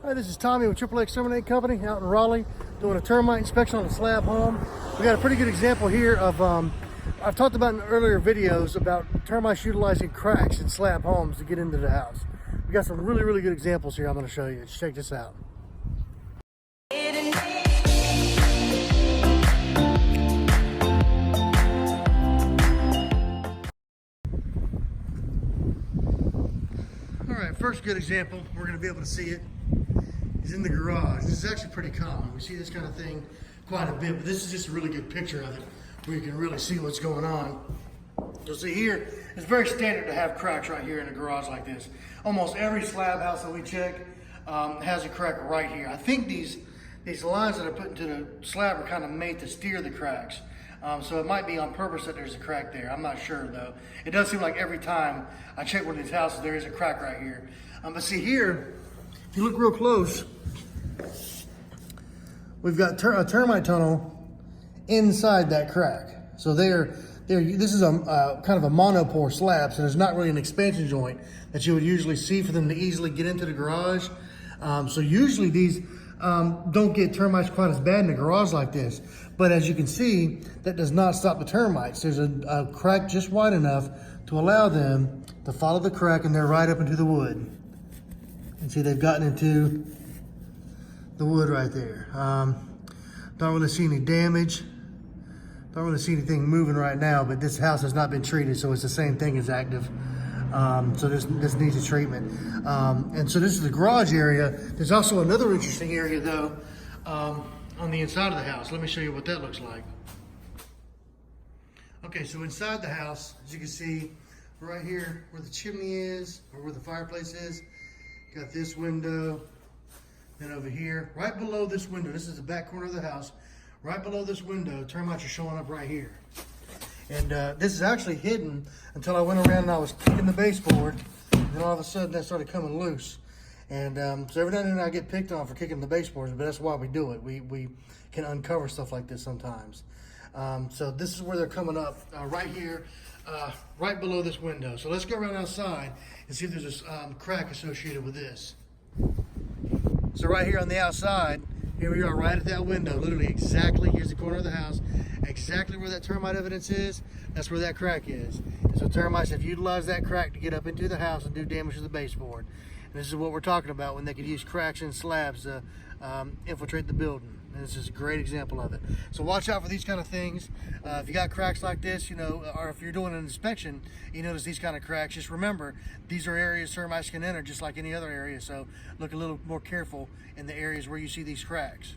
Hi, this is Tommy with AAA Exterminate Company out in Raleigh, doing a termite inspection on a slab home. We got a pretty good example here of, I've talked about in earlier videos about termites utilizing cracks in slab homes to get into the house. We got some really good examples here I'm going to show you. Just check this out. All right, first good example, we're going to be able to see it, is in the garage. This is actually pretty common. We see this kind of thing quite a bit, but this is just a really good picture of it where you can really see what's going on. You'll see here, it's very standard to have cracks right here in a garage like this. Almost every slab house that we check has a crack right here. I think these lines that are put into the slab are kind of made to steer the cracks. So it might be on purpose that there's a crack there. I'm not sure though. It does seem like every time I check one of these houses, there is a crack right here. But see here, if you look real close, we've got a termite tunnel inside that crack. So this is a kind of a monopore slab, so there's not really an expansion joint that you would usually see for them to easily get into the garage. So usually these don't get termites quite as bad in the garage like this. But as you can see, that does not stop the termites. There's a crack just wide enough to allow them to follow the crack, and they're right up into the wood. And see, they've gotten into the wood right there. Don't really see any damage. Don't really see anything moving right now, but this house has not been treated, so it's the same thing as active. So this needs a treatment. And so this is the garage area. There's also another interesting area though, on the inside of the house. Let me show you what that looks like. Okay, so inside the house, as you can see, right here where the chimney is, or where the fireplace is, got this window. Then over here, right below this window, this is the back corner of the house, right below this window, termites are showing up right here. And this is actually hidden until I went around and I was kicking the baseboard, and then all of a sudden that started coming loose. And so every now and then I get picked on for kicking the baseboards, but that's why we do it. We can uncover stuff like this sometimes. So this is where they're coming up, right here, right below this window. So let's go around outside and see if there's a crack associated with this. So right here on the outside, here we are right at that window, literally exactly, here's the corner of the house, exactly where that termite evidence is, that's where that crack is. And so termites have utilized that crack to get up into the house and do damage to the baseboard. And this is what we're talking about when they could use cracks in slabs to infiltrate the building. And this is a great example of it. So watch out for these kind of things. If you got cracks like this, you know, or if you're doing an inspection, you notice these kind of cracks, just remember, these are areas termites can enter just like any other area. So look a little more careful in the areas where you see these cracks.